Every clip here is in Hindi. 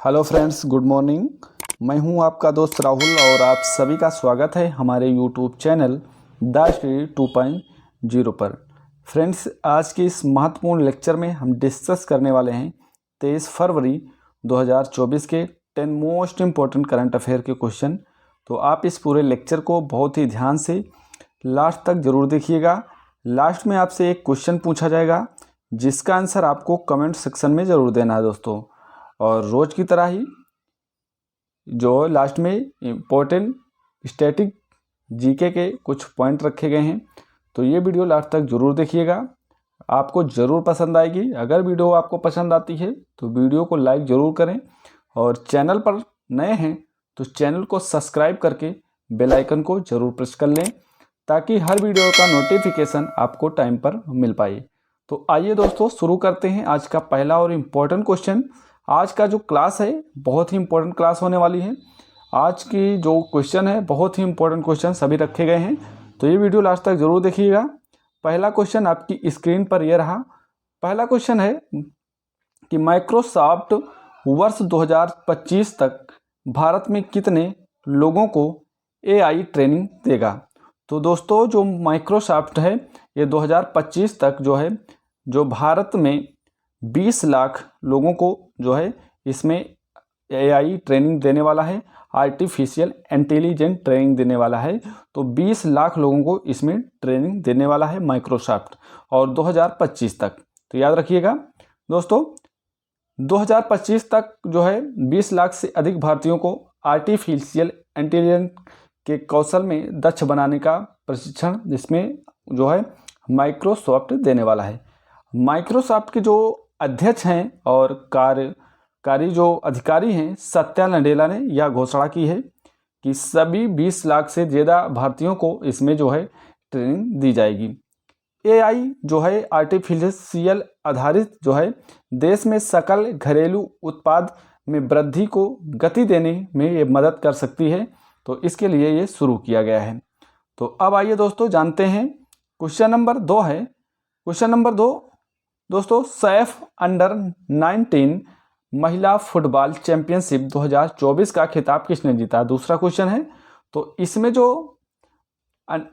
Hello friends, good morning. मैं हूं आपका दोस्त राहुल और आप सभी का स्वागत है हमारे यूट्यूब चैनल द स्टडी 2.0 पर। फ्रेंड्स, आज के इस महत्वपूर्ण लेक्चर में हम डिस्कस करने वाले हैं 23 फरवरी 2024 के 10 मोस्ट इम्पोर्टेंट करंट अफेयर के क्वेश्चन। तो आप इस पूरे लेक्चर को बहुत ही ध्यान से लास्ट तक ज़रूर देखिएगा। लास्ट में आपसे एक क्वेश्चन पूछा जाएगा जिसका आंसर आपको कमेंट सेक्शन में ज़रूर देना है दोस्तों। और रोज़ की तरह ही जो लास्ट में इम्पोर्टेंट स्टैटिक जीके के कुछ पॉइंट रखे गए हैं, तो ये वीडियो लास्ट तक ज़रूर देखिएगा, आपको ज़रूर पसंद आएगी। अगर वीडियो आपको पसंद आती है तो वीडियो को लाइक ज़रूर करें और चैनल पर नए हैं तो चैनल को सब्सक्राइब करके बेल आइकन को ज़रूर प्रेस कर लें ताकि हर वीडियो का नोटिफिकेशन आपको टाइम पर मिल पाए। तो आइए दोस्तों, शुरू करते हैं आज का पहला और इम्पोर्टेंट क्वेश्चन। आज का जो क्लास है बहुत ही इम्पोर्टेंट क्लास होने वाली है। आज की जो क्वेश्चन है बहुत ही इम्पोर्टेंट क्वेश्चन सभी रखे गए हैं, तो ये वीडियो लास्ट तक ज़रूर देखिएगा। पहला क्वेश्चन आपकी स्क्रीन पर यह रहा। पहला क्वेश्चन है कि माइक्रोसॉफ्ट वर्ष 2025 तक भारत में कितने लोगों को AI ट्रेनिंग देगा। तो दोस्तों, जो माइक्रोसॉफ्ट है ये 2025 तक जो भारत में 20 लाख लोगों को इसमें AI ट्रेनिंग देने वाला है, आर्टिफिशियल इंटेलिजेंट ट्रेनिंग देने वाला है। तो 20 लाख लोगों को इसमें ट्रेनिंग देने वाला है माइक्रोसॉफ्ट, और 2025 तक। तो याद रखिएगा दोस्तों, 2025 तक 20 लाख से अधिक भारतीयों को आर्टिफिशियल इंटेलिजेंस के कौशल में दक्ष बनाने का प्रशिक्षण जिसमें माइक्रोसॉफ्ट देने वाला है। माइक्रोसॉफ्ट के जो अध्यक्ष हैं और कार्यकारी जो अधिकारी हैं, सत्या नडेला ने यह घोषणा की है कि सभी 20 लाख से ज़्यादा भारतीयों को इसमें ट्रेनिंग दी जाएगी। AI आर्टिफिशियल आधारित देश में सकल घरेलू उत्पाद में वृद्धि को गति देने में ये मदद कर सकती है, तो इसके लिए ये शुरू किया गया है। तो अब आइए दोस्तों जानते हैं क्वेश्चन नंबर 2 है। क्वेश्चन नंबर 2 दोस्तों, सैफ अंडर 19 महिला फुटबॉल चैंपियनशिप 2024 का खिताब किसने जीता। दूसरा क्वेश्चन है, तो इसमें जो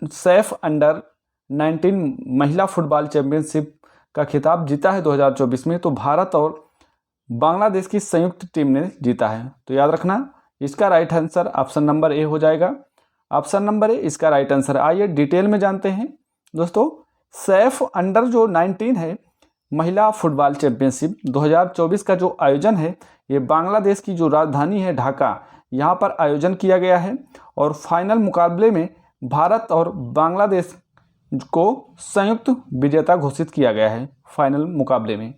सैफ अंडर 19 महिला फुटबॉल चैंपियनशिप का खिताब जीता है 2024 में, तो भारत और बांग्लादेश की संयुक्त टीम ने जीता है। तो याद रखना, इसका right answer option number A हो जाएगा। ऑप्शन नंबर ए इसका राइट आंसर। आइए डिटेल में जानते हैं दोस्तों। सैफ अंडर जो 19 है महिला फुटबॉल चैंपियनशिप 2024 का जो आयोजन है, ये बांग्लादेश की जो राजधानी है ढाका, यहाँ पर आयोजन किया गया है। और फाइनल मुकाबले में भारत और बांग्लादेश को संयुक्त विजेता घोषित किया गया है फाइनल मुकाबले में।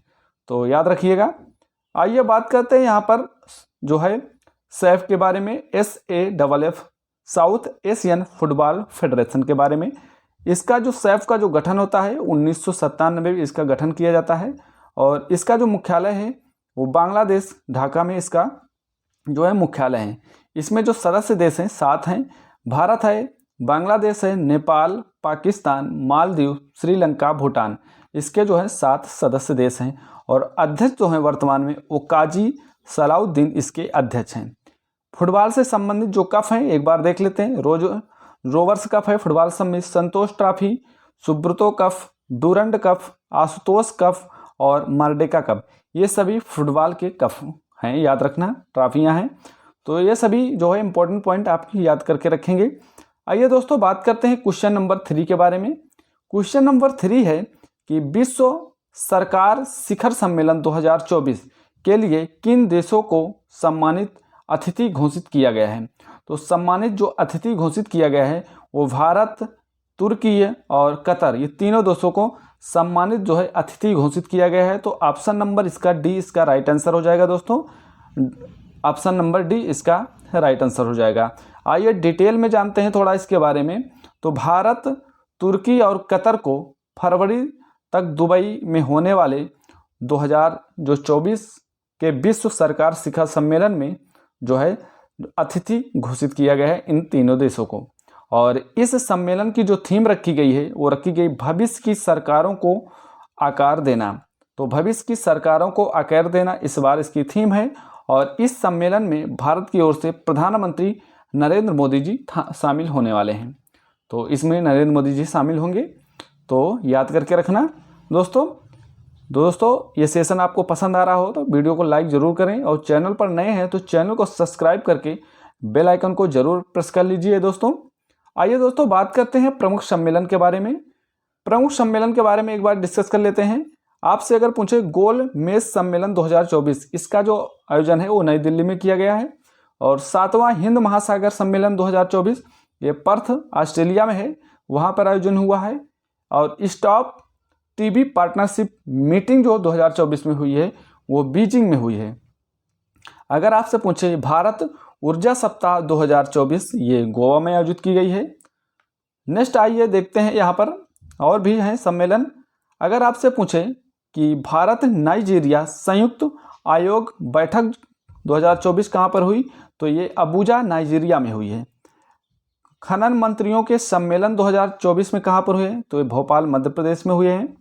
तो याद रखिएगा। आइए बात करते हैं यहाँ पर सैफ के बारे में, SAFF south Asian football federation के बारे में। इसका जो सैफ का जो गठन होता है 1997 में इसका गठन किया जाता है, और इसका जो मुख्यालय है वो बांग्लादेश ढाका में इसका मुख्यालय है। इसमें जो सदस्य देश हैं 7 हैं। भारत है, बांग्लादेश है, नेपाल, पाकिस्तान, मालदीव, श्रीलंका, भूटान। इसके 7 सदस्य देश हैं। और अध्यक्ष वर्तमान में ओकाजी सलाउद्दीन इसके अध्यक्ष हैं। फुटबॉल से संबंधित जो कप हैं एक बार देख लेते हैं। रोवर्स कप है फुटबॉल संबंधित, Santosh trophy, Subroto cup, Durand cup, Ashutosh cup और मर्डेका कप, ये सभी फुटबॉल के कप हैं, याद रखना, ट्रॉफियां हैं। तो ये सभी इंपॉर्टेंट पॉइंट आपकी याद करके रखेंगे। आइए दोस्तों बात करते हैं क्वेश्चन नंबर 3 के बारे में। क्वेश्चन नंबर 3 है कि विश्व सरकार शिखर सम्मेलन 2024 के लिए किन देशों को सम्मानित अतिथि घोषित किया गया है। तो सम्मानित जो अतिथि घोषित किया गया है वो भारत, तुर्की और कतर, ये तीनों देशों को सम्मानित अतिथि घोषित किया गया है। तो ऑप्शन नंबर इसका डी इसका राइट आंसर हो जाएगा दोस्तों। ऑप्शन नंबर डी इसका राइट आंसर हो जाएगा। आइए डिटेल में जानते हैं थोड़ा इसके बारे में। तो भारत, तुर्की और कतर को फरवरी तक दुबई में होने वाले 2024 के विश्व सरकार शिखर सम्मेलन में अतिथि घोषित किया गया है इन तीनों देशों को। और इस सम्मेलन की जो थीम रखी गई है वो रखी गई भविष्य की सरकारों को आकार देना। तो भविष्य की सरकारों को आकार देना इस बार इसकी थीम है। और इस सम्मेलन में भारत की ओर से प्रधानमंत्री नरेंद्र मोदी जी शामिल होने वाले हैं। तो इसमें नरेंद्र मोदी जी शामिल होंगे, तो याद करके रखना दोस्तों ये सेशन आपको पसंद आ रहा हो तो वीडियो को लाइक ज़रूर करें, और चैनल पर नए हैं तो चैनल को सब्सक्राइब करके बेल आइकन को ज़रूर प्रेस कर लीजिए। दोस्तों आइए दोस्तों बात करते हैं प्रमुख सम्मेलन के बारे में। प्रमुख सम्मेलन के बारे में एक बार डिस्कस कर लेते हैं। आपसे अगर पूछे गोल मेज सम्मेलन 2024, इसका जो आयोजन है वो नई दिल्ली में किया गया है। और 7वां हिंद महासागर सम्मेलन 2024 ये पर्थ ऑस्ट्रेलिया में है, वहाँ पर आयोजन हुआ है। और स्टॉप टीबी पार्टनरशिप मीटिंग जो 2024 में हुई है वो बीजिंग में हुई है। अगर आपसे पूछे भारत ऊर्जा सप्ताह 2024 ये गोवा में आयोजित की गई है। नेक्स्ट आइए देखते हैं, यहाँ पर और भी हैं सम्मेलन। अगर आपसे पूछे कि भारत नाइजीरिया संयुक्त आयोग बैठक 2024 कहाँ पर हुई, तो ये अबुजा नाइजीरिया में हुई है। खनन मंत्रियों के सम्मेलन 2024 में कहाँ पर हुए, तो ये भोपाल मध्य प्रदेश में हुए हैं।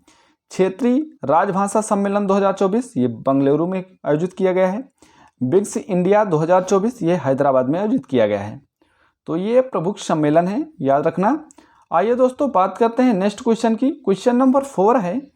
क्षेत्रीय राजभाषा सम्मेलन 2024 ये बेंगलुरु में आयोजित किया गया है। ब्रिक्स इंडिया 2024 ये हैदराबाद में आयोजित किया गया है। तो ये प्रमुख सम्मेलन है, याद रखना। आइए दोस्तों बात करते हैं नेक्स्ट क्वेश्चन की। क्वेश्चन नंबर 4 है,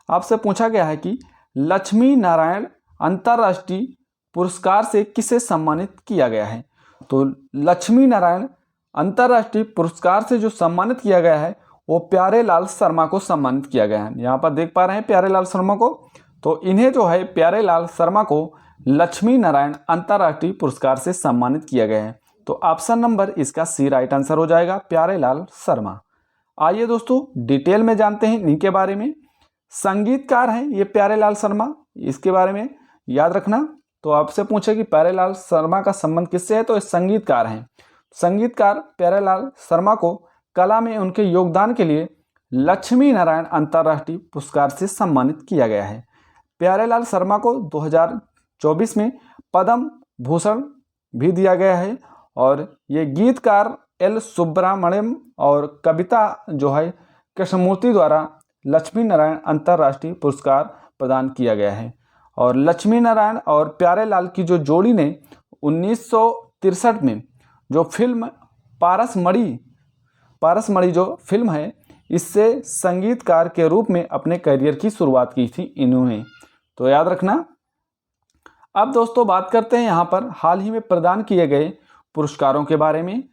आपसे पूछा गया है कि लक्ष्मी नारायण अंतर्राष्ट्रीय पुरस्कार से किसे सम्मानित किया गया है। तो लक्ष्मी नारायण अंतर्राष्ट्रीय पुरस्कार से जो सम्मानित किया गया है वो प्यारेलाल शर्मा को सम्मानित किया गया है। यहाँ पर देख पा रहे हैं प्यारेलाल शर्मा को, तो इन्हें जो है प्यारेलाल शर्मा को लक्ष्मी नारायण अंतर्राष्ट्रीय पुरस्कार से सम्मानित किया गया है। तो ऑप्शन नंबर इसका सी राइट आंसर हो जाएगा, प्यारेलाल शर्मा। आइए दोस्तों डिटेल में जानते हैं इनके बारे में। संगीतकार हैं ये प्यारेलाल शर्मा, इसके बारे में याद रखना। तो आपसे पूछे कि प्यारेलाल शर्मा का संबंध किससे है, तो ये संगीतकार हैं। संगीतकार प्यारेलाल शर्मा को कला में उनके योगदान के लिए लक्ष्मी नारायण अंतर्राष्ट्रीय पुरस्कार से सम्मानित किया गया है। प्यारेलाल शर्मा को 2024 में पद्म भूषण भी दिया गया है। और ये गीतकार एल सुब्रमण्यम और कविता जो है कृष्णमूर्ति द्वारा लक्ष्मी नारायण अंतर्राष्ट्रीय पुरस्कार प्रदान किया गया है। और लक्ष्मी नारायण और प्यारेलाल की जो जोड़ी ने 1963 में जो फिल्म पारसमढ़ी जो फिल्म है, इससे संगीतकार के रूप में अपने करियर की शुरुआत की थी इन्होंने, तो याद रखना। अब दोस्तों बात करते हैं यहाँ पर हाल ही में प्रदान किए गए पुरस्कारों के बारे में।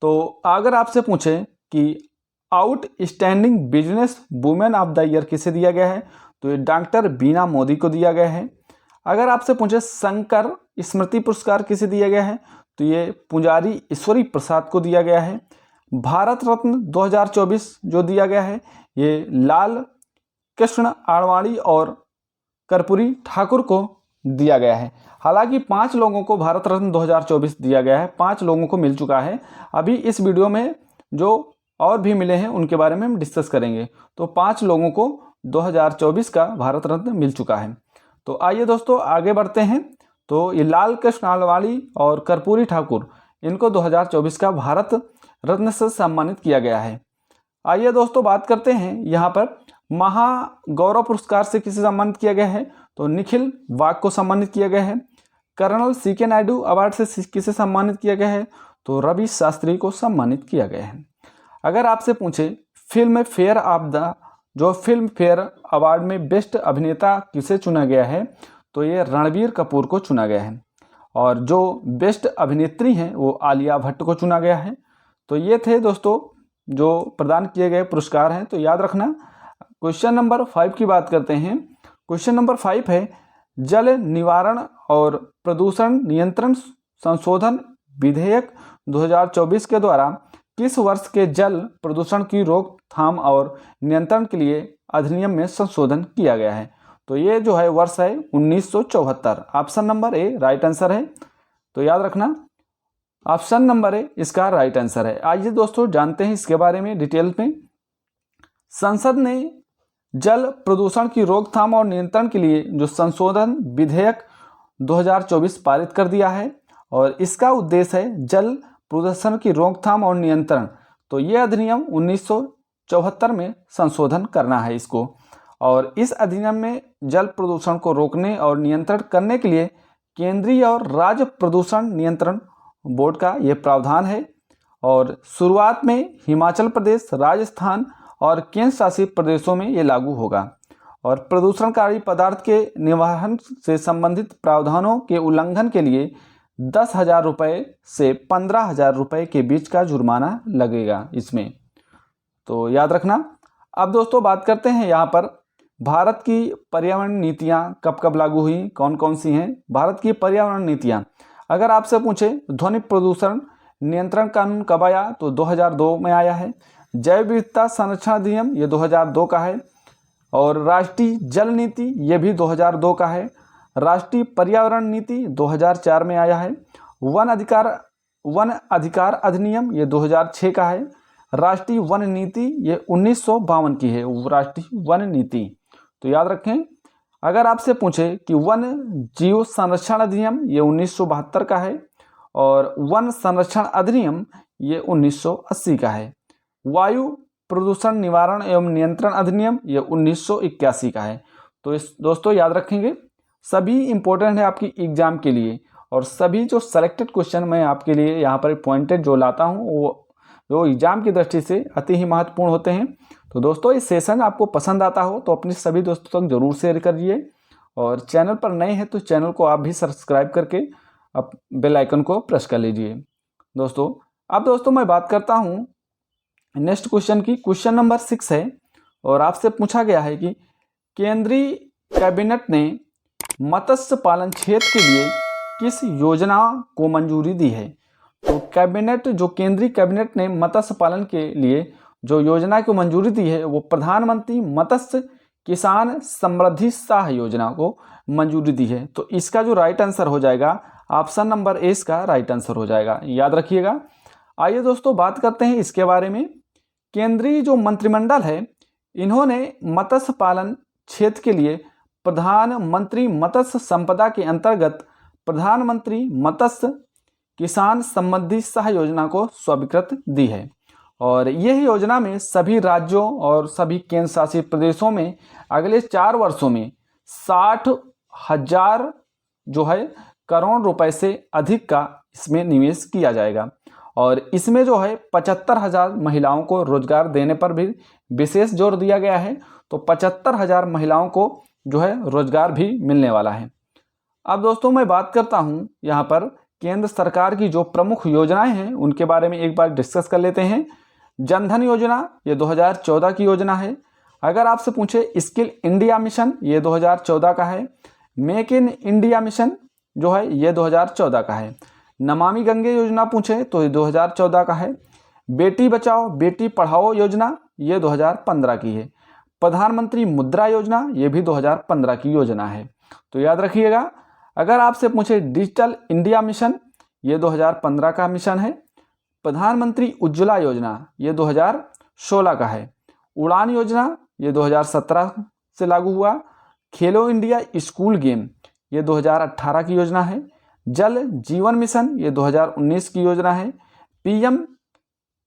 तो अगर आपसे पूछे कि outstanding business women of the year किसे दिया गया है, तो ये डॉक्टर बीना मोदी को दिया गया है। अगर आपसे पूछे शंकर स्मृति पुरस्कार किसे दिया गया है, तो ये पुजारी ईश्वरी प्रसाद को दिया गया है। भारत रत्न 2024 जो दिया गया है ये लाल कृष्ण आडवाणी और कर्पूरी ठाकुर को दिया गया है। हालांकि 5 लोगों को भारत रत्न 2024 दिया गया है, 5 लोगों को मिल चुका है। अभी इस वीडियो में जो और भी मिले हैं उनके बारे में हम डिस्कस करेंगे। तो 5 लोगों को 2024 का भारत रत्न मिल चुका है। तो आइए दोस्तों आगे बढ़ते हैं। तो ये लाल कृष्ण आडवाणी और कर्पूरी ठाकुर, इनको 2024 का भारत रत्न से सम्मानित किया गया है। आइए दोस्तों बात करते हैं यहाँ पर महागौरव पुरस्कार से किसे सम्मानित किया गया है, तो निखिल वाघ को सम्मानित किया गया है। कर्नल सीके नायडू अवार्ड से किसे सम्मानित किया गया है, तो रवि शास्त्री को सम्मानित किया गया है। अगर आपसे पूछे फिल्म फेयर अवार्ड में बेस्ट अभिनेता किसे चुना गया है, तो ये रणबीर कपूर को चुना गया है। और जो बेस्ट अभिनेत्री हैं वो आलिया भट्ट को चुना गया है। तो ये थे दोस्तों जो प्रदान किए गए पुरस्कार हैं, तो याद रखना। क्वेश्चन नंबर 5 की बात करते हैं। क्वेश्चन नंबर 5 है जल निवारण और प्रदूषण नियंत्रण संशोधन विधेयक 2024 के द्वारा किस वर्ष के जल प्रदूषण की रोकथाम और नियंत्रण के लिए अधिनियम में संशोधन किया गया है, तो ये जो है वर्ष है 1974। Option number A right answer है, तो याद रखना ऑप्शन नंबर ए इसका राइट आंसर है। आइए दोस्तों जानते हैं इसके बारे में डिटेल में। संसद ने जल प्रदूषण की रोकथाम और नियंत्रण के लिए जो संशोधन विधेयक 2024 पारित कर दिया है और इसका उद्देश्य है जल प्रदूषण की रोकथाम और नियंत्रण। तो ये अधिनियम 1974 में संशोधन करना है इसको, और इस अधिनियम में जल प्रदूषण को रोकने और नियंत्रण करने के लिए केंद्रीय और राज्य प्रदूषण नियंत्रण बोर्ड का ये प्रावधान है। और शुरुआत में हिमाचल प्रदेश, राजस्थान और केंद्र शासित प्रदेशों में ये लागू होगा। और प्रदूषणकारी पदार्थ के निर्वहन से संबंधित प्रावधानों के उल्लंघन के लिए 10,000 रुपये से 15,000 रुपये के बीच का जुर्माना लगेगा इसमें, तो याद रखना। अब दोस्तों बात करते हैं यहाँ पर भारत की पर्यावरण नीतियाँ कब कब लागू हुई, कौन कौन सी हैं। भारत की पर्यावरण नीतियाँ, अगर आपसे पूछे ध्वनि प्रदूषण नियंत्रण कानून कब आया, तो 2002 में आया है। जैव विविधता संरक्षण अधिनियम ये 2002 का है। और राष्ट्रीय जल नीति ये भी 2002 का है। राष्ट्रीय पर्यावरण नीति 2004 में आया है। वन अधिकार अधिनियम ये 2006 का है। राष्ट्रीय वन नीति ये 1952 की है, राष्ट्रीय वन नीति, तो याद रखें। अगर आपसे पूछे कि वन जीव संरक्षण अधिनियम ये 1972 का है। और वन संरक्षण अधिनियम ये 1980 का है। वायु प्रदूषण निवारण एवं नियंत्रण अधिनियम ये 1981 का है। तो इस दोस्तों याद रखेंगे, सभी इंपॉर्टेंट है आपकी एग्जाम के लिए। और सभी जो सेलेक्टेड क्वेश्चन मैं आपके लिए यहाँ पर पॉइंटेड जो लाता हूँ वो एग्जाम की दृष्टि से अति ही महत्वपूर्ण होते हैं। तो दोस्तों इस सेशन आपको पसंद आता हो तो अपने सभी दोस्तों तक जरूर शेयर करिए। और चैनल पर नए हैं तो चैनल को आप भी सब्सक्राइब करके अब बेल आइकन को प्रेस कर लीजिए दोस्तों। अब दोस्तों मैं बात करता हूँ नेक्स्ट क्वेश्चन की। क्वेश्चन नंबर 6 है और आपसे पूछा गया है कि केंद्रीय कैबिनेट ने मत्स्य पालन क्षेत्र के लिए किस योजना को मंजूरी दी है। तो केंद्रीय कैबिनेट ने मत्स्य पालन के लिए जो योजना को मंजूरी दी है वो प्रधानमंत्री मत्स्य किसान समृद्धि सहायता योजना को मंजूरी दी है। तो इसका जो राइट आंसर हो जाएगा ऑप्शन नंबर ए इसका राइट आंसर हो जाएगा, याद रखिएगा। आइए दोस्तों बात करते हैं इसके बारे में। केंद्रीय जो मंत्रिमंडल है इन्होंने मत्स्य पालन क्षेत्र के लिए प्रधानमंत्री मत्स्य संपदा के अंतर्गत प्रधानमंत्री मत्स्य किसान समृद्धि सहायता योजना को स्वीकृति दी है। और यह योजना में सभी राज्यों और सभी केंद्र शासित प्रदेशों में अगले 4 वर्षों में 60,000 जो है करोड़ रुपए से अधिक का इसमें निवेश किया जाएगा। और इसमें जो है 75,000 महिलाओं को रोजगार देने पर भी विशेष जोर दिया गया है। तो 75,000 महिलाओं को जो है रोजगार भी मिलने वाला है। अब दोस्तों मैं बात करता हूँ यहाँ पर केंद्र सरकार की जो प्रमुख योजनाएं हैं उनके बारे में एक बार डिस्कस कर लेते हैं। जनधन योजना ये 2014 की योजना है। अगर आपसे पूछे स्किल इंडिया मिशन ये 2014 का है। मेक इन इंडिया मिशन जो है ये 2014 का है। नमामि गंगे योजना पूछे तो ये 2014 का है। बेटी बचाओ बेटी पढ़ाओ योजना ये 2015 की है। प्रधानमंत्री मुद्रा योजना ये भी 2015 की योजना है, तो याद रखिएगा। अगर आपसे पूछे डिजिटल इंडिया मिशन ये 2015 का मिशन है। प्रधानमंत्री उज्ज्वला योजना ये 2016 का है। उड़ान योजना ये 2017 से लागू हुआ। खेलो इंडिया स्कूल गेम ये 2018 की योजना है। जल जीवन मिशन ये 2019 की योजना है। पीएम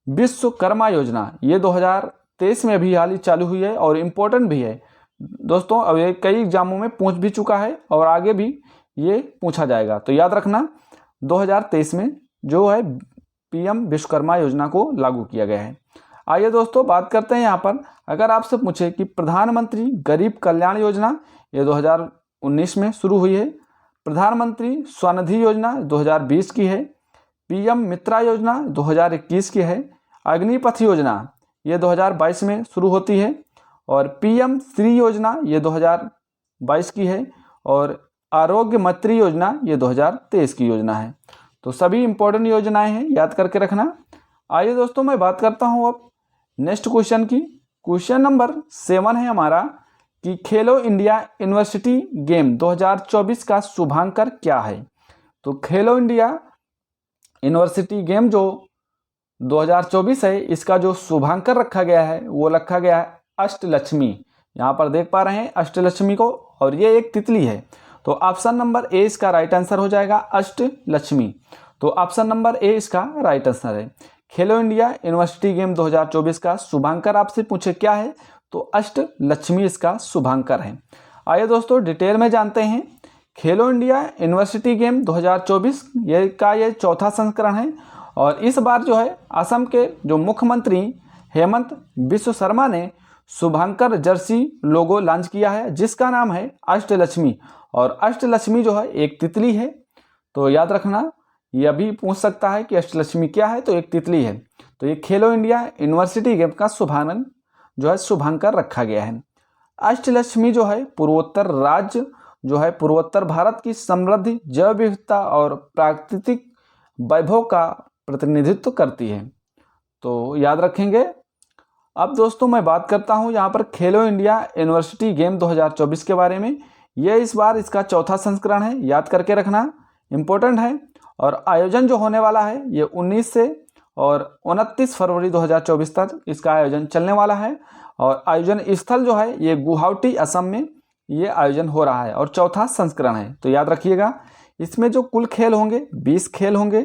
विश्वकर्मा योजना ये 2023 में अभी हाल ही चालू हुई है और इम्पोर्टेंट भी है दोस्तों। अब ये कई एग्जामों में पूछ भी चुका है और आगे भी ये पूछा जाएगा, तो याद रखना 2023 में जो है पीएम विश्वकर्मा योजना को लागू किया गया है। आइए दोस्तों बात करते हैं यहाँ पर। अगर आपसे पूछे कि प्रधानमंत्री गरीब कल्याण योजना ये 2019 में शुरू हुई है। प्रधानमंत्री स्वनिधि योजना 2020 की है। पीएम मित्रा योजना 2021 की है। अग्निपथ योजना ये 2022 में शुरू होती है। और पीएम श्री योजना ये 2022 की है। और आरोग्य मंत्री योजना ये 2023 की योजना है। तो सभी इंपॉर्टेंट योजनाएं हैं, याद करके रखना। आइए दोस्तों मैं बात करता हूं अब नेक्स्ट क्वेश्चन की। क्वेश्चन नंबर 7 है हमारा कि खेलो इंडिया यूनिवर्सिटी गेम 2024 का शुभांकर क्या है। तो खेलो इंडिया यूनिवर्सिटी गेम जो 2024 है इसका जो शुभांकर रखा गया है वो रखा गया है अष्टलक्ष्मी। यहाँ पर देख पा रहे हैं अष्टलक्ष्मी को, और ये एक तितली है। तो ऑप्शन नंबर ए इसका राइट आंसर हो जाएगा अष्टलक्ष्मी। तो ऑप्शन नंबर ए इसका राइट आंसर है। खेलो इंडिया यूनिवर्सिटी गेम 2024 का शुभांकर आपसे पूछे क्या है तो अष्टलक्ष्मी इसका शुभांकर है। आइए दोस्तों डिटेल में जानते हैं खेलो इंडिया यूनिवर्सिटी गेम 2024 ये चौथा संस्करण है। और इस बार जो है असम के जो मुख्यमंत्री हेमंत बिश्व शर्मा ने शुभंकर जर्सी लोगो लॉन्च किया है, जिसका नाम है अष्टलक्ष्मी। और अष्टलक्ष्मी जो है एक तितली है, तो याद रखना, यह भी पूछ सकता है कि अष्टलक्ष्मी क्या है, तो एक तितली है। तो ये खेलो इंडिया यूनिवर्सिटी गेम का शुभारंभ जो है शुभंकर रखा गया है। अष्टलक्ष्मी जो है पूर्वोत्तर राज्य जो है पूर्वोत्तर भारत की समृद्धि, जैव विविधता और प्राकृतिक वैभव का प्रतिनिधित्व करती है, तो याद रखेंगे। अब दोस्तों मैं बात करता हूँ यहाँ पर खेलो इंडिया यूनिवर्सिटी गेम 2024 के बारे में। ये इस बार इसका चौथा संस्करण है, याद करके रखना, इम्पोर्टेंट है। और आयोजन जो होने वाला है ये 19 से और 29 फरवरी 2024 तक इसका आयोजन चलने वाला है। और आयोजन स्थल जो है ये गुवाहाटी असम में ये आयोजन हो रहा है और चौथा संस्करण है, तो याद रखिएगा। इसमें जो कुल खेल होंगे 20 खेल होंगे।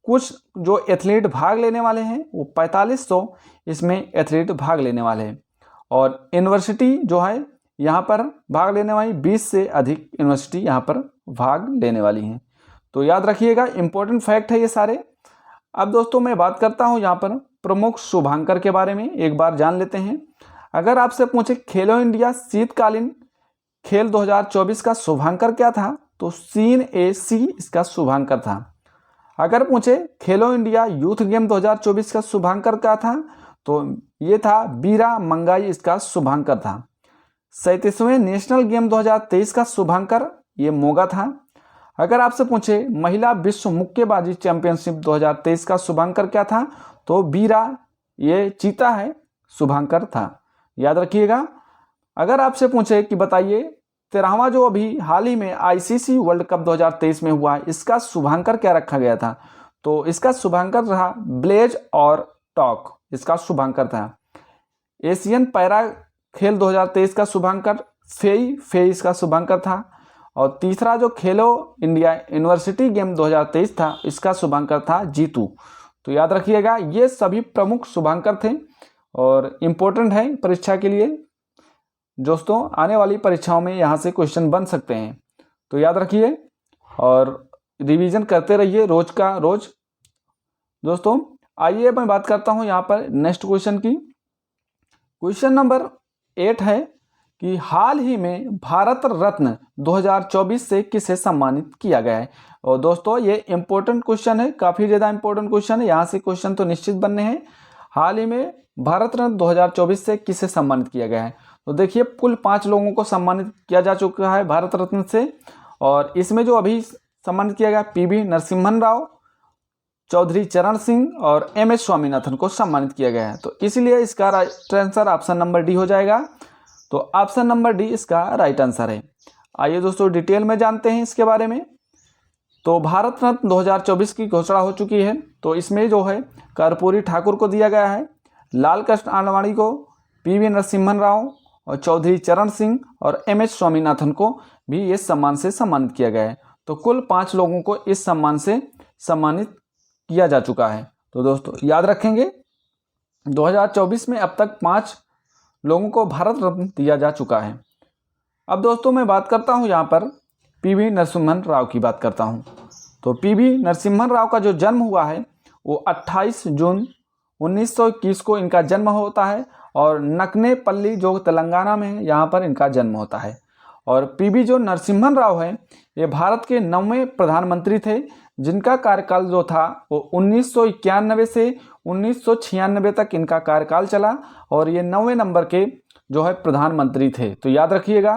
कुछ जो एथलीट भाग लेने वाले हैं वो 4500 इसमें एथलीट भाग लेने वाले हैं। और यूनिवर्सिटी जो है यहाँ पर भाग लेने वाली 20 से अधिक यूनिवर्सिटी यहाँ पर भाग लेने वाली हैं, तो याद रखिएगा, इंपॉर्टेंट फैक्ट है ये सारे। अब दोस्तों मैं बात करता हूँ यहाँ पर प्रमुख शुभांकर के बारे में, एक बार जान लेते हैं। अगर आपसे पूछे खेलो इंडिया शीतकालीन खेल 2024 का शुभांकर क्या था, तो CNAC इसका शुभांकर था। अगर पूछे खेलो इंडिया यूथ गेम 2024 का शुभांकर क्या था, तो ये था बीरा मंगाई इसका शुभांकर था। 37वें नेशनल गेम 2023 का शुभांकर ये मोगा था। अगर आपसे पूछे महिला विश्व मुक्केबाजी चैंपियनशिप 2023 का शुभांकर क्या था, तो बीरा ये चीता है शुभांकर था, याद रखिएगा। अगर आपसे पूछे कि बताइए 13वां जो अभी हाल ही में ICC वर्ल्ड कप 2023 में हुआ है, इसका शुभांकर क्या रखा गया था, तो इसका शुभांकर रहा ब्लेज और टॉक, इसका शुभांकर था। एशियन पैरा खेल 2023 का शुभांकर फेई इसका शुभांकर था। और तीसरा जो खेलो इंडिया यूनिवर्सिटी गेम 2023 था, इसका शुभांकर था जीतू, तो याद रखिएगा। ये सभी प्रमुख शुभांकर थे और इम्पोर्टेंट है परीक्षा के लिए दोस्तों, आने वाली परीक्षाओं में यहाँ से क्वेश्चन बन सकते हैं, तो याद रखिए और रिवीजन करते रहिए रोज का रोज। दोस्तों आइए मैं बात करता हूँ यहाँ पर नेक्स्ट क्वेश्चन की। क्वेश्चन नंबर 8 है कि हाल ही में भारत रत्न 2024 से किसे सम्मानित किया गया है। और दोस्तों ये इंपॉर्टेंट क्वेश्चन है, काफ़ी ज़्यादा इंपॉर्टेंट क्वेश्चन है, यहाँ से क्वेश्चन तो निश्चित बनने हैं। हाल ही में भारत रत्न 2024 से किसे सम्मानित किया गया है, तो देखिए कुल 5 लोगों को सम्मानित किया जा चुका है भारत रत्न से। और इसमें जो अभी सम्मानित किया गया PV नरसिम्हन राव, चौधरी चरण सिंह और MS स्वामीनाथन को सम्मानित किया गया है, तो इसलिए इसका right answer option number D हो जाएगा। तो ऑप्शन नंबर डी इसका राइट आंसर है। आइए दोस्तों डिटेल में जानते हैं इसके बारे में। तो भारत रत्न 2024 की घोषणा हो चुकी है, तो इसमें जो है कर्पूरी ठाकुर को दिया गया है, लाल कृष्ण आडवाणी को, PV नरसिम्हन राव और चौधरी चरण सिंह और MS स्वामीनाथन को भी इस सम्मान से सम्मानित किया गया है। तो कुल 5 लोगों को इस सम्मान से सम्मानित किया जा चुका है। तो दोस्तों याद रखेंगे 2024 में अब तक 5 लोगों को भारत रत्न दिया जा चुका है। अब दोस्तों मैं बात करता हूं यहाँ पर PV नरसिम्हन राव की बात करता हूं। तो PV नरसिम्हन राव का जो जन्म हुआ है वो 28 जून 1921 को इनका जन्म होता है और नकनेपल्ली जो तेलंगाना में है यहाँ पर इनका जन्म होता है। और PV जो नरसिम्हन राव है ये भारत के 9वें प्रधानमंत्री थे, जिनका कार्यकाल जो था वो 1991 से 1996 तक इनका कार्यकाल चला और ये 9वें नंबर के जो है प्रधानमंत्री थे। तो याद रखिएगा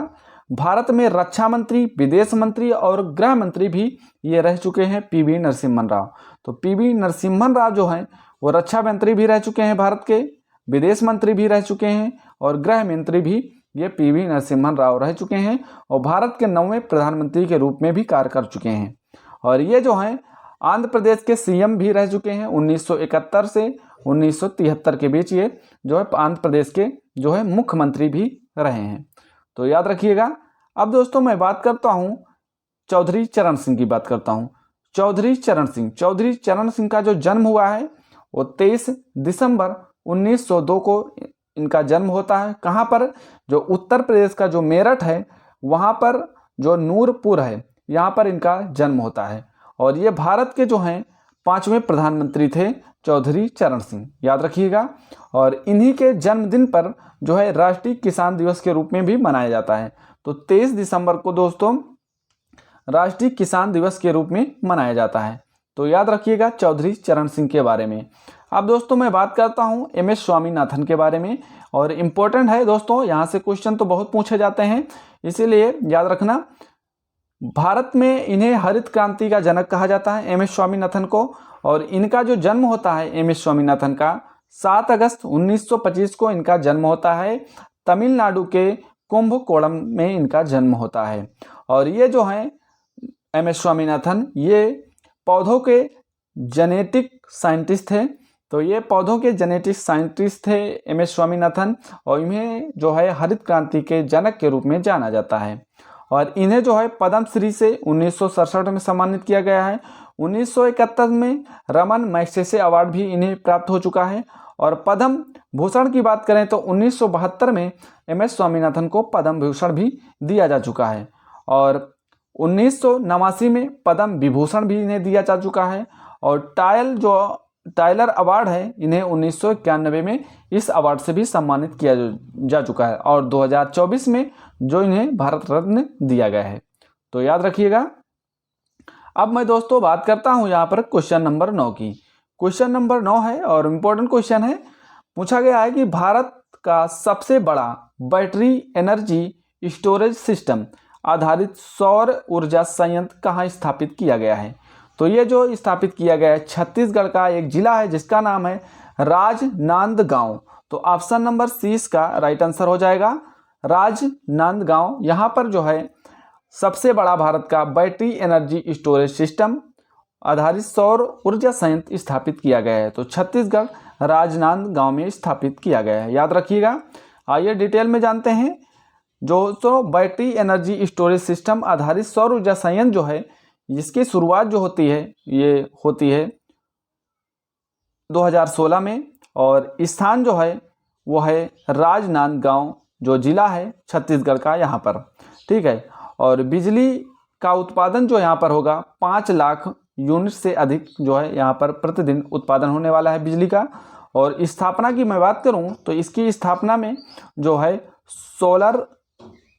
भारत में रक्षा मंत्री, विदेश मंत्री और गृह मंत्री भी ये रह चुके हैं PV नरसिम्हन राव। तो PV नरसिम्हन राव जो हैं वो रक्षा मंत्री भी रह चुके हैं भारत के, विदेश मंत्री भी रह चुके हैं और गृह मंत्री भी ये PV नरसिम्हन राव रह चुके हैं और भारत के 9वें प्रधानमंत्री के रूप में भी कार्य कर चुके हैं। और ये जो हैं आंध्र प्रदेश के CM भी रह चुके हैं 1971 से 1973 के बीच, ये जो है आंध्र प्रदेश के जो है मुख्यमंत्री भी रहे हैं, तो याद रखिएगा। अब दोस्तों मैं बात करता हूँ चौधरी चरण सिंह की बात करता हूँ। चौधरी चरण सिंह का जो जन्म हुआ है वो 23 दिसंबर 1902 को इनका जन्म होता है। कहाँ पर, जो उत्तर प्रदेश का जो मेरठ है वहाँ पर जो नूरपुर है यहाँ पर इनका जन्म होता है। और ये भारत के जो हैं 5वें प्रधानमंत्री थे चौधरी चरण सिंह, याद रखिएगा। और इन्हीं के जन्मदिन पर जो है राष्ट्रीय किसान दिवस के रूप में भी मनाया जाता है। तो 23 दिसंबर को दोस्तों राष्ट्रीय किसान दिवस के रूप में मनाया जाता है। तो याद रखिएगा चौधरी चरण सिंह के बारे में। अब दोस्तों मैं बात करता हूँ एम.एस. स्वामीनाथन के बारे में, और इम्पोर्टेंट है दोस्तों, यहाँ से क्वेश्चन तो बहुत पूछे जाते हैं, इसीलिए याद रखना। भारत में इन्हें हरित क्रांति का जनक कहा जाता है एम.एस. स्वामीनाथन को। और इनका जो जन्म होता है एम.एस. स्वामीनाथन का 7 अगस्त 1925 को इनका जन्म होता है। तमिलनाडु के कुंभकोणम में इनका जन्म होता है। और ये जो हैं एम.एस. स्वामीनाथन ये पौधों के जेनेटिक साइंटिस्ट थे। तो ये पौधों के जेनेटिक साइंटिस्ट थे एम.एस. स्वामीनाथन, और इन्हें जो है हरित क्रांति के जनक के रूप में जाना जाता है। और इन्हें जो है पद्मश्री से 1967 में सम्मानित किया गया है। 1971 में रमन मैग्सेसे अवार्ड भी इन्हें प्राप्त हो चुका है। और पद्म भूषण की बात करें तो 1972 में एम.एस. स्वामीनाथन को पद्म भूषण भी दिया जा चुका है। और 1989 में पद्म विभूषण भी इन्हें दिया जा चुका है। और टाइलर अवार्ड है इन्हें 1991 में इस अवार्ड से भी सम्मानित किया जा चुका है। और 2024 में जो इन्हें भारत रत्न दिया गया है। तो याद रखिएगा। अब मैं दोस्तों बात करता हूं यहाँ पर क्वेश्चन नंबर 9 की। क्वेश्चन नंबर 9 है और इम्पोर्टेंट क्वेश्चन है। पूछा गया है कि भारत का सबसे बड़ा बैटरी एनर्जी स्टोरेज सिस्टम आधारित सौर ऊर्जा संयंत्र कहाँ स्थापित किया गया है। तो ये जो स्थापित किया गया है छत्तीसगढ़ का एक जिला है जिसका नाम है राजनांदगांव। तो ऑप्शन नंबर सी इसका राइट आंसर हो जाएगा, राजनांदगांव। यहाँ पर जो है सबसे बड़ा भारत का बैटरी एनर्जी स्टोरेज सिस्टम आधारित सौर ऊर्जा संयंत्र स्थापित किया गया है। तो छत्तीसगढ़ राजनांदगांव में स्थापित किया गया है, याद रखिएगा। आइए डिटेल में जानते हैं। जो बैटरी एनर्जी स्टोरेज सिस्टम आधारित सौर ऊर्जा संयंत्र जो है इसकी शुरुआत जो होती है ये होती है 2016 में। और स्थान जो है वो है राजनांदगांव जो जिला है छत्तीसगढ़ का यहाँ पर, ठीक है। और बिजली का उत्पादन जो यहाँ पर होगा 5 लाख यूनिट से अधिक जो है यहाँ पर प्रतिदिन उत्पादन होने वाला है बिजली का। और स्थापना की मैं बात करूँ तो इसकी स्थापना में जो है सोलर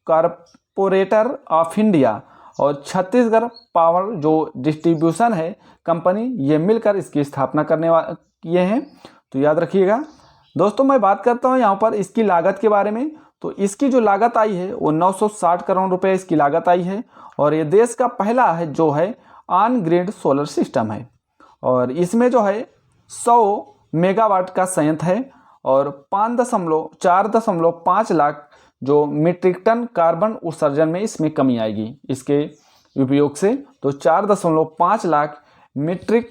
कॉरपोरेटर ऑफ इंडिया और छत्तीसगढ़ पावर जो डिस्ट्रीब्यूशन है कंपनी, ये मिलकर इसकी स्थापना किए हैं। तो याद रखिएगा दोस्तों। मैं बात करता हूँ यहाँ पर इसकी लागत के बारे में। तो इसकी जो लागत आई है वो 960 करोड़ रुपए इसकी लागत आई है। और ये देश का पहला है जो है ऑन ग्रिड सोलर सिस्टम है। और इसमें जो है 100 मेगावाट का संयंत्र है और 4.5 लाख जो मीट्रिक टन कार्बन उत्सर्जन में इसमें कमी आएगी इसके उपयोग से। तो 4.5 लाख मीट्रिक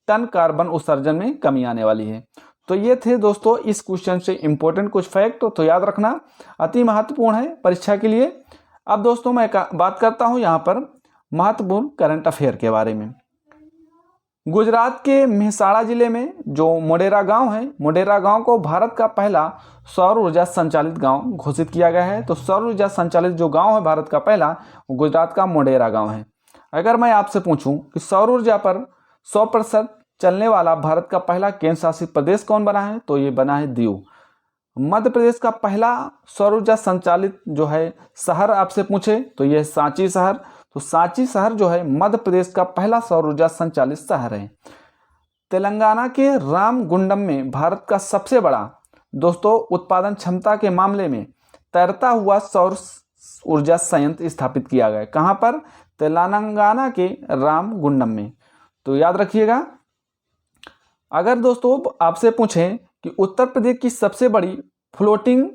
टन कार्बन उत्सर्जन में कमी आने वाली है। तो ये थे दोस्तों इस क्वेश्चन से इंपॉर्टेंट कुछ फैक्ट, तो याद रखना अति महत्वपूर्ण है परीक्षा के लिए। अब दोस्तों मैं बात करता हूँ यहाँ पर महत्वपूर्ण करंट अफेयर के बारे में। गुजरात के मेहसाणा जिले में जो मोढेरा गांव है, मोढेरा गांव को भारत का पहला सौर ऊर्जा संचालित गांव घोषित किया गया है। तो सौर ऊर्जा संचालित जो गांव है भारत का पहला, वो गुजरात का मोढेरा गांव है। अगर मैं आपसे पूछूं कि सौर ऊर्जा पर 100% चलने वाला भारत का पहला केंद्र शासित प्रदेश कौन बना है, तो ये बना है दीव। मध्य प्रदेश का पहला सौर ऊर्जा संचालित जो है शहर आपसे पूछे तो यह सांची शहर। तो सांची शहर जो है मध्य प्रदेश का पहला सौर ऊर्जा संचालित शहर है। तेलंगाना के रामगुंडम में भारत का सबसे बड़ा दोस्तों उत्पादन क्षमता के मामले में तैरता हुआ सौर ऊर्जा संयंत्र स्थापित किया गया। कहाँ पर? तेलंगाना के रामगुंडम में। तो याद रखिएगा। अगर दोस्तों आपसे पूछें कि उत्तर प्रदेश की सबसे बड़ी फ्लोटिंग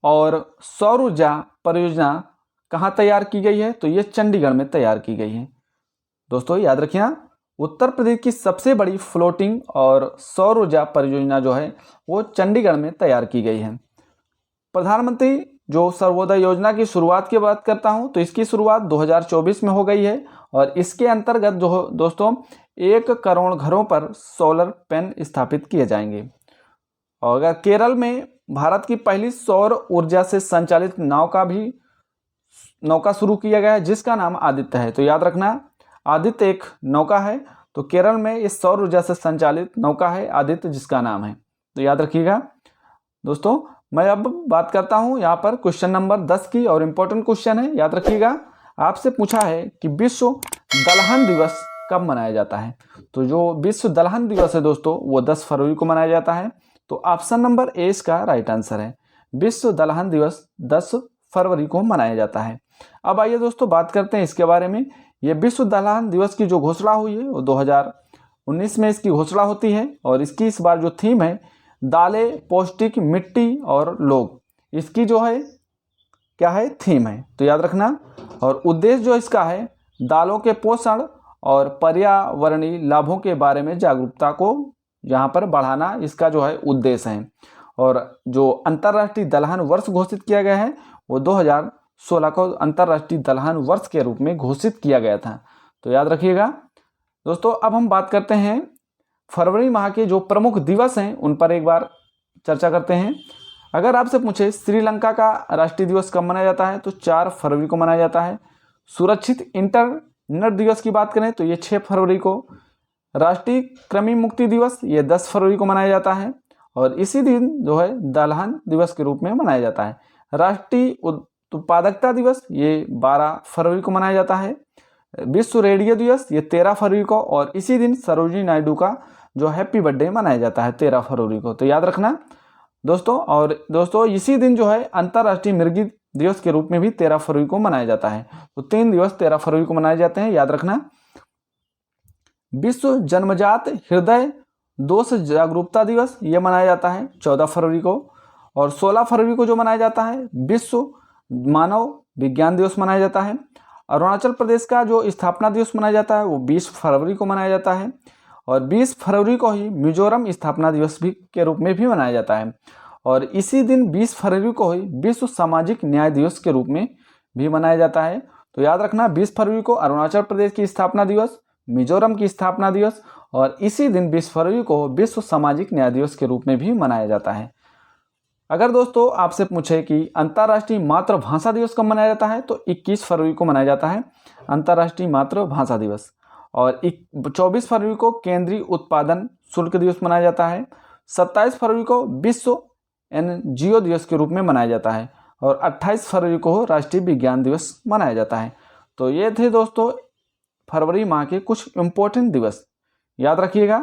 और सौर ऊर्जा परियोजना कहाँ तैयार की गई है, तो ये चंडीगढ़ में तैयार की गई है। दोस्तों याद रखिए, उत्तर प्रदेश की सबसे बड़ी फ्लोटिंग और सौर ऊर्जा परियोजना जो है वो चंडीगढ़ में तैयार की गई है। प्रधानमंत्री जो सर्वोदय योजना की शुरुआत की बात करता हूं तो इसकी शुरुआत 2024 में हो गई है और इसके अंतर्गत जो दोस्तों 1 करोड़ घरों पर सोलर पैनल स्थापित किए जाएंगे। और अगर केरल में भारत की पहली सौर ऊर्जा से संचालित नाव का भी नौका शुरू किया गया है जिसका नाम आदित्य है। तो याद रखना, आदित्य एक नौका है। तो केरल में इस सौर ऊर्जा से संचालित नौका है आदित्य, जिसका नाम है। तो याद रखिएगा दोस्तों। मैं अब बात करता हूं यहाँ पर क्वेश्चन नंबर 10 की, और इम्पोर्टेंट क्वेश्चन है, याद रखिएगा। आपसे पूछा है कि विश्व दलहन दिवस कब मनाया जाता है। तो जो विश्व दलहन दिवस है दोस्तों, वो 10 फरवरी को मनाया जाता है। तो ऑप्शन नंबर ए इसका राइट आंसर है। विश्व दलहन दिवस 10 फरवरी को मनाया जाता है। अब आइए दोस्तों बात करते हैं इसके बारे में। ये विश्व दलहन दिवस की जो घोषणा हुई है वो 2019 में इसकी घोषणा होती है, और इसकी इस बार जो थीम है दालें, पौष्टिक, मिट्टी और लोग, इसकी जो है क्या है, थीम है। तो याद रखना। और उद्देश्य जो इसका है दालों के पोषण और पर्यावरणीय लाभों के बारे में जागरूकता को यहाँ पर बढ़ाना, इसका जो है उद्देश्य है। और जो अंतर्राष्ट्रीय दलहन वर्ष घोषित किया गया है वो 2016 को अंतर्राष्ट्रीय दलहन वर्ष के रूप में घोषित किया गया था। तो याद रखिएगा दोस्तों। अब हम बात करते हैं फरवरी माह के जो प्रमुख दिवस हैं उन पर एक बार चर्चा करते हैं। अगर आपसे पूछे श्रीलंका का राष्ट्रीय दिवस कब मनाया जाता है, तो 4 फरवरी को मनाया जाता है। सुरक्षित इंटरनेट दिवस की बात करें तो ये 6 फरवरी को। राष्ट्रीय कृमि मुक्ति दिवस ये 10 फरवरी को मनाया जाता है, और इसी दिन जो है दलहन दिवस के रूप में मनाया जाता है। राष्ट्रीय उत्पादकता दिवस ये 12 फरवरी को मनाया जाता है। विश्व रेडियो दिवस ये 13 फरवरी को, और इसी दिन सरोजिनी नायडू का जो हैप्पी बर्थडे मनाया जाता है 13 फरवरी को। तो याद रखना दोस्तों। और दोस्तों इसी दिन जो है अंतर्राष्ट्रीय मृगी दिवस के रूप में भी 13 फरवरी को मनाया जाता है। तो 3 दिवस 13 फरवरी को मनाए जाते हैं, याद रखना। विश्व जन्मजात हृदय दोष जागरूकता दिवस ये मनाया जाता है 14 फरवरी को। और 16 फरवरी को जो मनाया जाता है विश्व मानव विज्ञान दिवस मनाया जाता है। अरुणाचल प्रदेश का जो स्थापना दिवस मनाया जाता है वो 20 फरवरी को मनाया जाता है, और 20 फरवरी को ही मिजोरम स्थापना दिवस भी के रूप में भी मनाया जाता है। और इसी दिन 20 फरवरी को ही विश्व सामाजिक न्याय दिवस के रूप में भी मनाया जाता है। तो याद रखना 20 फरवरी को अरुणाचल प्रदेश की स्थापना दिवस, मिजोरम की स्थापना दिवस, और इसी दिन 20 फरवरी को विश्व सामाजिक न्याय दिवस के रूप में भी मनाया जाता है। अगर दोस्तों आपसे पूछे कि अंतर्राष्ट्रीय मातृभाषा दिवस कब मनाया जाता है, तो 21 फरवरी को मनाया जाता है अंतर्राष्ट्रीय मातृभाषा दिवस। और 24 फरवरी को केंद्रीय उत्पादन शुल्क दिवस मनाया जाता है। 27 फरवरी को विश्व NGO दिवस के रूप में मनाया जाता है, और 28 फरवरी को राष्ट्रीय विज्ञान दिवस मनाया जाता है। तो ये थे दोस्तों फरवरी माह के कुछ इम्पोर्टेंट दिवस, याद रखिएगा।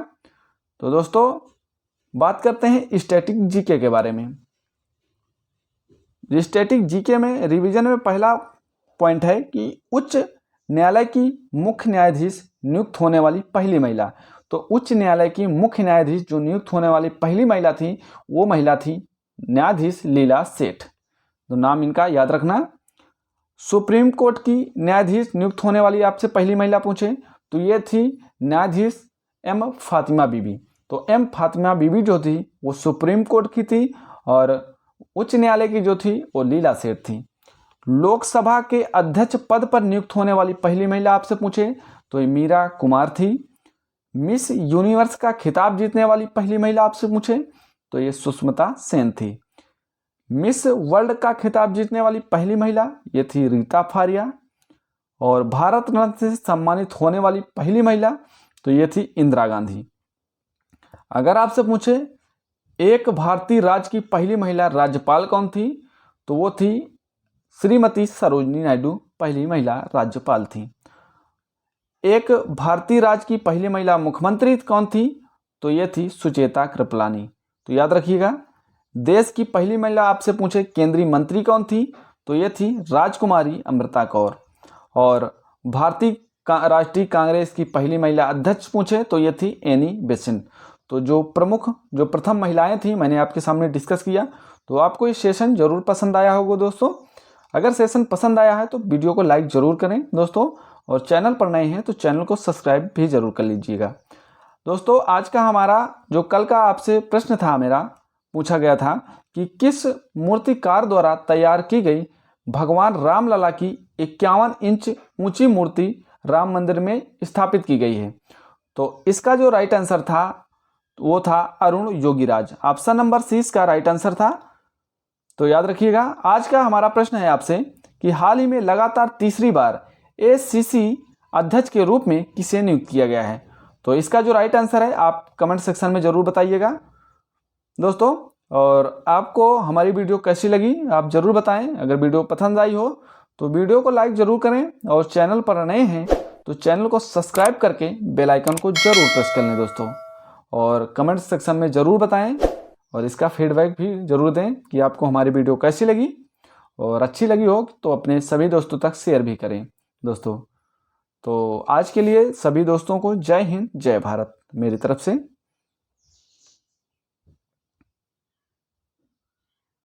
तो दोस्तों बात करते हैं स्टैटिक जीके के बारे में। स्टैटिक जीके में रिवीजन में पहला पॉइंट है कि उच्च न्यायालय की मुख्य न्यायाधीश नियुक्त होने वाली पहली महिला। तो उच्च न्यायालय की मुख्य न्यायाधीश जो नियुक्त होने वाली पहली महिला थी वो महिला थी न्यायाधीश लीला सेठ। तो नाम इनका याद रखना। सुप्रीम कोर्ट की न्यायाधीश नियुक्त होने वाली आपसे पहली महिला पूछे तो ये थी न्यायाधीश M फातिमा बीबी। तो M फातिमा बीबी जो थी वो सुप्रीम कोर्ट की थी, और उच्च न्यायालय की जो थी वो लीला सेठ थी। लोकसभा के अध्यक्ष पद पर नियुक्त होने वाली पहली महिला आपसे पूछे तो ये मीरा कुमार थी। मिस यूनिवर्स का खिताब जीतने वाली पहली महिला आपसे पूछे तो ये सुष्मिता सेन थी। मिस वर्ल्ड का खिताब जीतने वाली पहली महिला ये थी रीता फारिया। और भारत रत्न से सम्मानित होने वाली पहली महिला तो ये थी इंदिरा गांधी। अगर आपसे पूछे एक भारतीय राज्य की पहली महिला राज्यपाल कौन थी, तो वो थी श्रीमती सरोजिनी नायडू, पहली महिला राज्यपाल थी। एक भारतीय राज्य की पहली महिला मुख्यमंत्री कौन थी, तो ये थी सुचेता कृपलानी। तो याद रखिएगा। देश की पहली महिला आपसे पूछे केंद्रीय मंत्री कौन थी, तो ये थी राजकुमारी अमृता कौर। और भारतीय राष्ट्रीय कांग्रेस की पहली महिला अध्यक्ष पूछे तो ये थी एनी बेसेंट। तो जो प्रथम महिलाएं थी मैंने आपके सामने डिस्कस किया। तो आपको ये सेशन जरूर पसंद आया होगा दोस्तों। अगर सेशन पसंद आया है तो वीडियो को लाइक जरूर करें दोस्तों, और चैनल पर नए हैं तो चैनल को सब्सक्राइब भी जरूर कर लीजिएगा। दोस्तों आज का हमारा जो कल का आपसे प्रश्न था, मेरा पूछा गया था कि किस मूर्तिकार द्वारा तैयार की गई भगवान रामलला की 51 इंच ऊंची मूर्ति राम मंदिर में स्थापित की गई है। तो इसका जो राइट आंसर था वो था Arun Yogiraj. Option number C इसका राइट आंसर था। तो याद रखिएगा। आज का हमारा प्रश्न है आपसे कि हाल ही में लगातार तीसरी बार एसीसी अध्यक्ष के रूप में किसे नियुक्त किया गया है? तो इसका जो राइट आंसर है आप कमेंट सेक्शन में ज़रूर बताइएगा दोस्तों। और आपको हमारी वीडियो कैसी लगी आप ज़रूर बताएं। अगर वीडियो पसंद आई हो तो वीडियो को लाइक ज़रूर करें और चैनल पर नए हैं तो चैनल को सब्सक्राइब करके बेल आइकन को ज़रूर प्रेस कर लें दोस्तों। और कमेंट सेक्शन में ज़रूर बताएं और इसका फीडबैक भी ज़रूर दें कि आपको हमारी वीडियो कैसी लगी, और अच्छी लगी हो तो अपने सभी दोस्तों तक शेयर भी करें दोस्तों। तो आज के लिए सभी दोस्तों को जय हिंद जय भारत मेरी तरफ से।